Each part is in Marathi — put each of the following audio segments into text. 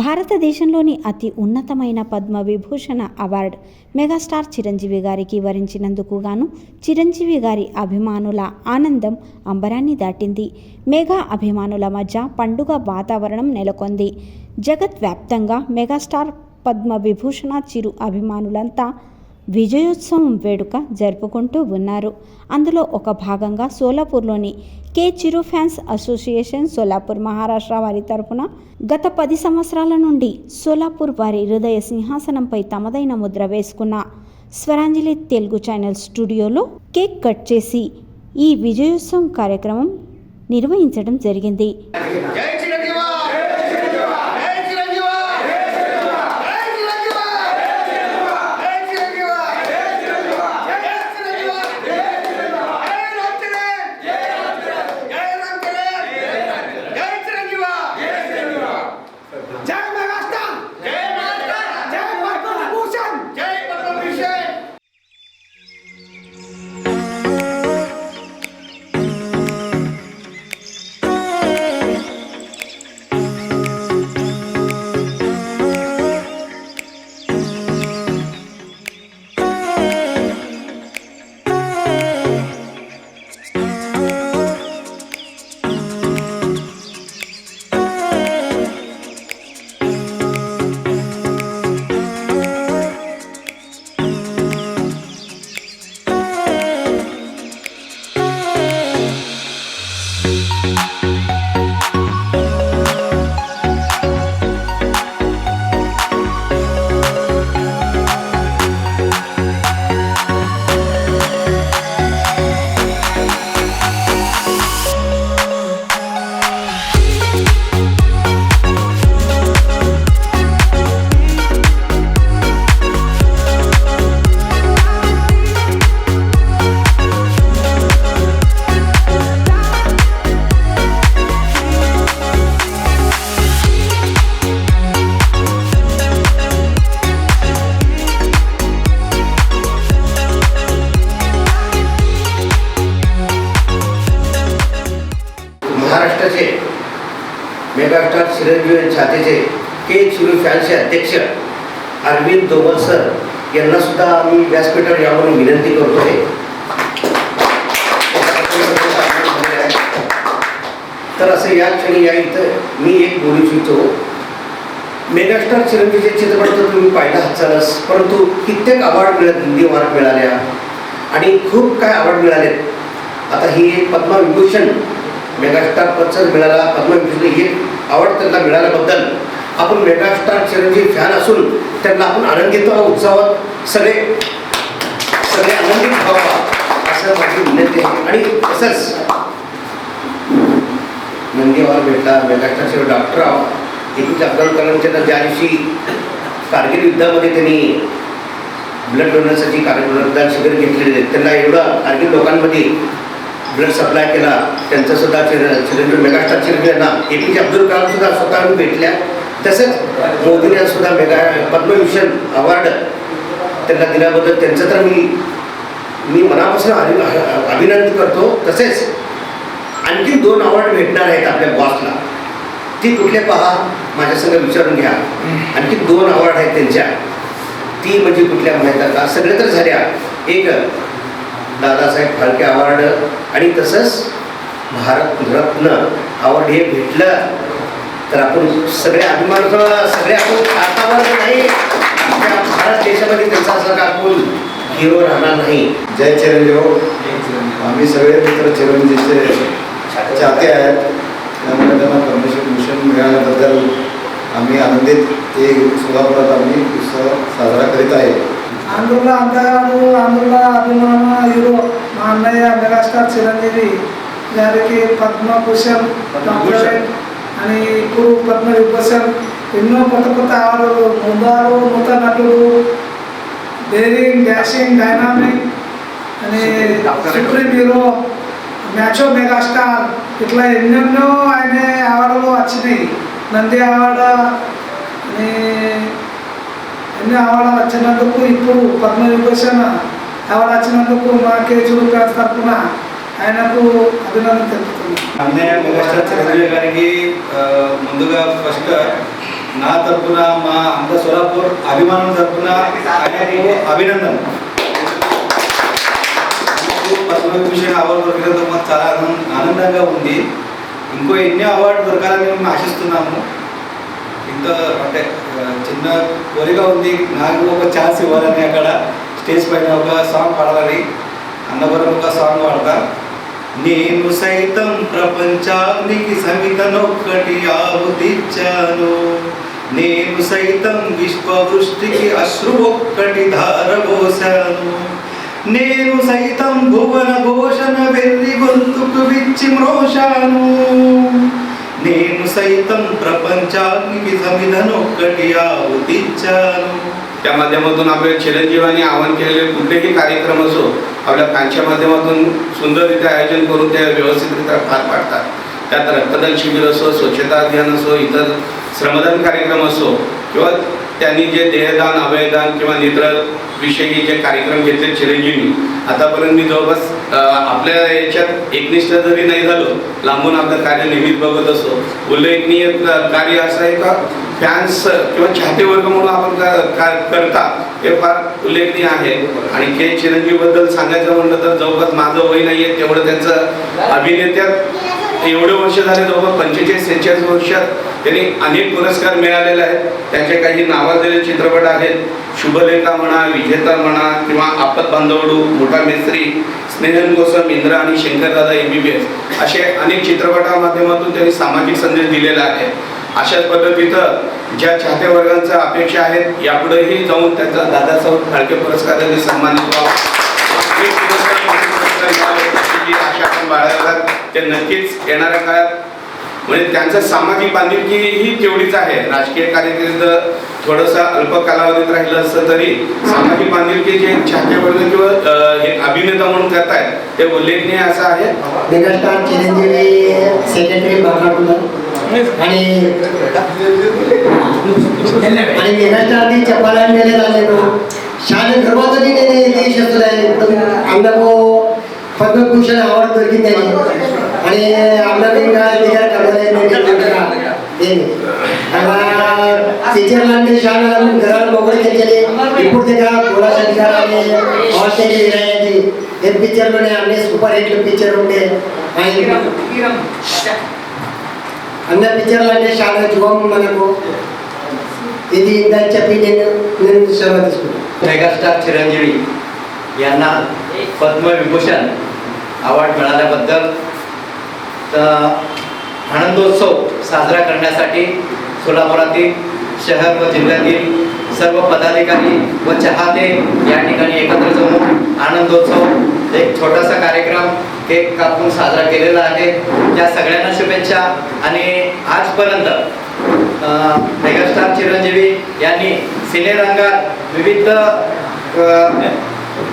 భారతదేశంలోని అతి ఉన్నతమైన పద్మ విభూషణ అవార్డు మెగాస్టార్ చిరంజీవి గారికి వరించినందుకు గాను చిరంజీవి గారి అభిమానుల ఆనందం అంబరాన్ని దాటింది. మెగా అభిమానుల మధ్య పండుగ వాతావరణం నెలకొంది. జగత్ వ్యాప్తంగా మెగాస్టార్ పద్మ విభూషణ చిరు అభిమానులంతా విజయోత్సవం వేడుక జరుపుకుంటూ ఉన్నారు. అందులో ఒక భాగంగా సోలాపూర్లోని కే చిరు ఫ్యాన్స్ అసోసియేషన్ సోలాపూర్ మహారాష్ట్ర వారి తరపున గత 10 సంవత్సరాల నుండి సోలాపూర్ వారి హృదయ సింహాసనంపై తమదైన ముద్ర వేసుకున్న స్వరాంజలి తెలుగు ఛానల్ స్టూడియోలో కేక్ కట్ చేసి ఈ విజయోత్సవం కార్యక్రమం నిర్వహించడం జరిగింది. महाराष्ट्राचे मेगास्टार चिरंजीवी छातीचे के चिरू फॅन्सचे अध्यक्ष अरविंद दोबल सर यांना सुद्धा मी व्यासपीठावर यावरून विनंती करतोय. तर असं या क्षणी या इथं मी एक बोलू इच्छितो. मेगास्टार चिरंजीवीचे चित्रपट तर तुम्ही पाहिला असालच, परंतु कित्येक अवॉर्ड हिंदी अवॉर्ड मिळाल्या आणि खूप काय अवॉर्ड मिळालेत. आता ही पद्मविभूषण मेगास्टार पदच मिळाला, पद्मविभूषण एक अवॉर्ड त्यांना मिळाल्याबद्दल आपण मेगास्टार चिरंजीवी फॅन असून त्यांना आपण आनंदित उत्सवात सगळे आनंदित व्हावा असं माझी विनंती आहे. आणि तसंच नंदी अवॉर्ड भेटला megastar Chiranjeevi doctor APJ Abdul Kalam यांना ज्या दिवशी कारगिल युद्धामध्ये त्यांनी ब्लड डोनरसाठी रक्तदान शिबिर घेतलेले, त्यांना एवढं कारगिल लोकांमध्ये ब्लड सप्लाय केला. त्यांचं सुद्धा चिरंजीवी मेगास्टार चिरंजीवी यांना APJ अब्दुल कलाम सुद्धा स्वतः भेटल्या. तसंच मोदींना सुद्धा पद्मविभूषण अवॉर्ड त्यांना दिल्याबद्दल त्यांचं तर मी मनापासून अभिनंदन करतो. तसेच आणखी 2 अवॉर्ड भेटणार आहेत आपल्या बॉसला. ती कुठले पहा, माझ्या संग विचारून घ्या. आणखी 2 अवॉर्ड आहेत त्यांच्या. ती म्हणजे कुठल्या माहीत का, सगळे तर झाल्या. एक दादासाहेब फाळके अवॉर्ड आणि तसंच भारतरत्न अवॉर्ड हे भेटलं तर आपण सगळे अभिमान सगळे आपण भारतावर नाही, आपल्या भारत देशामध्ये त्यांचा असं आपण हिरो राहणार नाही. जय चिरंजीव. आम्ही सगळे मित्र चिरंजीवीचे चाहते आहेत, त्यामुळे त्यांना पद्मविभूषण मिळाल्याबद्दल आम्ही आनंदित हे सोलापुरात आम्ही उत्सव साजरा करीत आहे. అందులో అంతగాను అందులో అభిమాన హీరో మా అన్నయ్య మెగాస్టార్ చిరంజీవి గారికి పద్మభూషణ్ డాక్టరేట్ అని ఇప్పుడు పద్మవిభూషణ్ ఎన్నో కొత్త అవార్డులు, ముందారు నూతన నటుడు, డేరింగ్ డాషింగ్ డైనామిక్ అని సుప్రీం హీరో, మ్యాచో మెగాస్టార్, ఇట్లా ఎన్నెన్నో ఆయన అవార్డులు వచ్చినాయి. నంది అవార్డు అని ఎన్ని అవార్డు వచ్చినందుకు ఇప్పుడు పద్మవిభూషణ్ అవార్డు వచ్చినందుకు మా కే చిరు ఫ్యాన్స్ తరఫున ఆయనకు అభినందన తెలుపుతున్నాను. అన్నయ్య మెగాస్టార్ చిరంజీవి గారికి ముందుగా ఫస్ట్ ना तर्फुन आमचा सोलापूर अभिमान तर्फुन अभिनंदन. పద్మవిభూషణ్ అవార్డు దొరికినందుకు మాకు చాలా ఆనందంగా ఉంది. ఇంకో ఎన్నో అవార్డు దొరకాలని మేము ఆశిస్తున్నాము. ఇంత అంటే చిన్న కోరిక ఉంది, నాకు ఒక ఛాన్స్ ఇవ్వాలని అక్కడ స్టేజ్ పైన ఒక సాంగ్ పాడాలని. అన్నవరం ఒక సాంగ్ పాడతా. నేను సైతం ప్రపంచానికి సమితనొక్కటి ఆవుతిచ్చాను, నేను సైతం విశ్వవృష్టికి అశ్రు ఒక్కటి ధారపోశాను, నేను సైతం భువన భూషణ వెర్రి గొంతుకు విచ్చి మ్రోశాను, నేను సైతం प्रपंचाనికి समिधनొక్కటి आहुतीच्चाను. त्या माध्यमातून आपल्या चिरंजीवांनी आवाहन केलेले कुठलेही कार्यक्रम असो आपल्या फॅनच्या माध्यमातून सुंदररित्या आयोजन करून ते व्यवस्थितरित्या पार पाडतात. त्यात रक्तदान शिबिर असो, स्वच्छता अभियान असो, इतर श्रमदान कार्यक्रम असो किंवा त्यांनी जे देहदान, अवयदान किंवा नेत्रविषयी जे कार्यक्रम घेतले चिरंजीवी, आतापर्यंत मी जवळपास आपल्या याच्यात एकनिष्ठ जरी नाही झालो, लांबून आपलं कार्य नेहमीच बघत असो. उल्लेखनीय कार्य असं आहे का फॅन्स किंवा चाहते वर्ग म्हणून आपण करता हे फार उल्लेखनीय आहे. आणि के चिरंजीवीबद्दल सांगायचं म्हटलं तर जवळपास माझं वय नाही आहे तेवढं त्यांचं अभिनेत्यात एवढे वर्ष झाले, जवळपास 45-46 वर्षात त्यांनी अनेक पुरस्कार मिळालेले आहेत. त्यांचे काही नावाजलेले चित्रपट आहेत. शुभलेखा म्हणा, विजेता म्हणा किंवा आपत बांधवडू, मोठा मेस्त्री, स्नेहन गोसम, इंद्र आणि शंकरदादा MBBS असे अनेक चित्रपटा माध्यमातून त्यांनी सामाजिक संदेश दिलेला आहे. अशाच पद्धतीनं ज्या चाहत्या वर्गांच्या अपेक्षा आहेत यापुढेही जाऊन त्यांचा दादासाहेब फाळके पुरस्कार त्यांनी सन्मानित व्हावा, आशा आपण बाळगतात. ते नक्कीच येणाऱ्या काळात म्हणजे त्यांचं सामाजिक बांधिलकी ही तेवढीच आहे. राजकीय कार्यकिर्द थोडंसं अल्प कालावधीत राहिलं असतं तरी सामाजिक बांधिलकी जे चाहते वर्ग किंवा हे अभिनेता म्हणून करतायत ते उल्लेखनीय असं आहे. मेगास्टार चिरंजीवी सेक्रेटरी बाकाटूला आणि मेगास्टारनी चप्पल मेले झाले तो शान गर्भातही नेने देश असले आमको पद्मभूषण अवार्ड दొరికి त्याने आणि आमला बिंगा दिगार करवले मेगे टीचर लांटे शान घराला मोकळे केले ఇప్పుడు देखा थोड़ा अधिकार आणि हॉस्टेल राहायची हे पिक्चर मध्ये आम्ही सुपर हिट पिक्चर ఉండే అన్న పిక్చర్ లాంటి చాలా శుభం మనకు. ఇది ఇందా చెప్పి నేను सेवा తీసుకుంటాను. मेगास्टार चिरंजीवी यांना पद्मविभूषण अवॉर्ड मिळाल्याबद्दल आनंदोत्सव साजरा करण्यासाठी सोलापुरातील शहर व जिल्ह्यातील सर्व पदाधिकारी व चाहते या ठिकाणी एकत्र जमून आनंदोत्सव एक छोटासा कार्यक्रम केक कापून साजरा केलेला आहे. त्या सगळ्यांना शुभेच्छा. आणि आजपर्यंत मेगास्टार चिरंजीवी यांनी सिनेरंगात विविध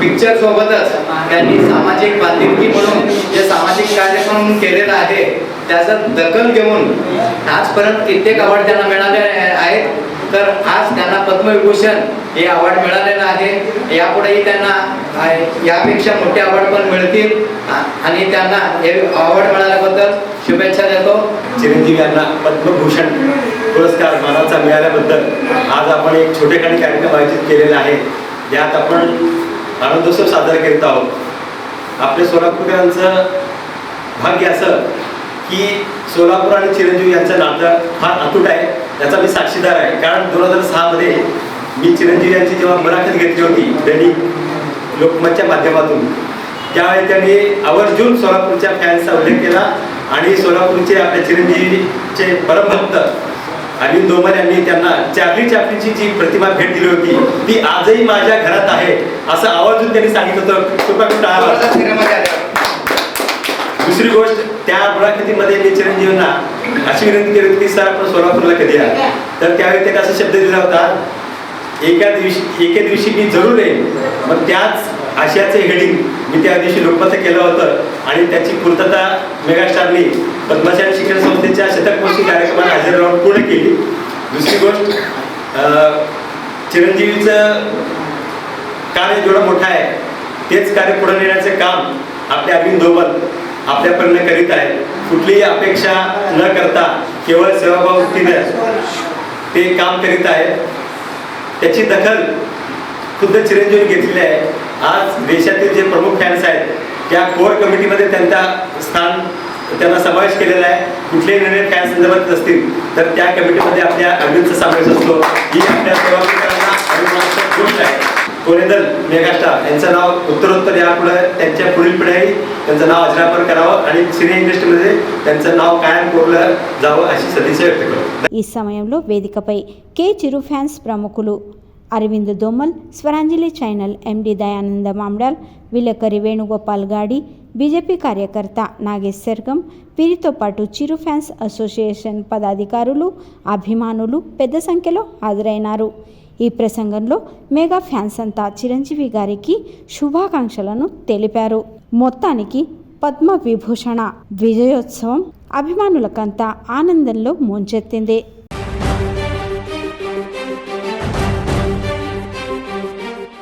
पिक्चर सोबतच त्यांनी सामाजिक बांधिलकी म्हणून जे सामाजिक कार्य म्हणून केलेलं आहे त्याचं दखल घेऊन आजपर्यंत कित्येक अवॉर्ड त्यांना मिळाले आहेत. तर आज त्यांना पद्मविभूषण हे अवॉर्ड मिळालेलं आहे. यापुढेही त्यांना यापेक्षा मोठे अवॉर्ड पण मिळतील आणि त्यांना हे अवॉर्ड मिळाल्याबद्दल शुभेच्छा देतो. चिरंजीवी यांना पद्मभूषण पुरस्कार मानाचा मिळाल्याबद्दल आज आपण एक छोटेखानी कार्यक्रम आयोजित केलेला आहे. यात आपण आनंदोत्सव साजरा करीत आहोत. आपल्या सोलापूरकरांचं भाग्य असं की सोलापूर आणि चिरंजीवी यांचं नातं फार अतूट आहे. याचा मी साक्षीदार आहे. कारण 2006 मध्ये मी चिरंजीवी यांची जेव्हा मुलाखत घेतली होती दैनिक लोकमतच्या माध्यमातून, त्यावेळी त्यांनी आवर्जून सोलापूरच्या फॅन्सचा उल्लेख केला आणि सोलापूरचे आपल्या चिरंजीवीचे परमभक्त अरविंद डोमल यांनी त्यांना चार्ली चॅप्लिनची जी प्रतिमा भेट दिली होती ती आजही माझ्या घरात आहे असं आवर्जून त्यांनी सांगितलं होतं. दुसरी गोष्ट, त्या मुलाखतीमध्ये मी चिरंजीवांना अशी विनंती केली होती की सर आपण सोलापूरला कधी या. तर त्यावेळी त्यांनी असा शब्द दिला होता, एके दिवशी मी जरूर येईन. मग त्याच आशयाचे हेडिंग मी त्या दिवशी लोकमत केलं होतं आणि त्याची पूर्तता मेगास्टारनी पद्मशाली शिक्षण संस्थेच्या शतकवर्षी कार्यक्रमात हजेरी लावून पूर्ण केली. दुसरी गोष्ट, चिरंजीवीचं कार्य जेवढं मोठं आहे तेच कार्य पुढे नेण्याचे काम आपले अरविंद डोमल आपल्यापर्यंत करीत आहे. कुठलीही अपेक्षा न करता केवळ सेवाभाव वृत्तीने ते काम करीत आहेत. त्याची दखल खुद्द चिरंजीवनी घेतलेली आहे. आज देशातील जे प्रमुख फॅन्स आहेत त्या कोर कमिटीमध्ये त्यांना समावेश केलेला आहे. कुठलेही निर्णय फॅन संदर्भात असतील तर त्या कमिटीमध्ये आपल्या अरविंदचा समावेश असतो. ही आपल्या सेवाकारांना अभिमानास्पद गोष्ट आहे. कोरेदल मेगास्टार यांचं नाव उत्तरोत्तर यापुढे त्यांच्या पुढील पिढ्याही त्यांचं नाव अजरामर करावं आणि सिने इंडस्ट्रीमध्ये त्यांचं नाव कायम कोरलं जावं अशी सदिच्छा व्यक्त करतो. ఈ సమయంలో వేదికపై కే చిరు ఫ్యాన్స్ ప్రముఖులు అరవింద్ దోమల్, స్వరాంజలి ఛానల్ ఎండి దయానంద మామ్డాల్, విలేకరి వేణుగోపాల్ గాడి, బీజేపీ కార్యకర్త నాగేశ్ సెర్గం, వీరితో పాటు చిరు ఫ్యాన్స్ అసోసియేషన్ పదాధికారులు, అభిమానులు పెద్ద సంఖ్యలో హాజరైనారు. ఈ ప్రసంగంలో మెగా ఫ్యాన్స్ అంతా చిరంజీవి గారికి శుభాకాంక్షలను తెలిపారు. మొత్తానికి పద్మ విభూషణ విజయోత్సవం అభిమానులకంతా ఆనందంలో ముంచెత్తింది.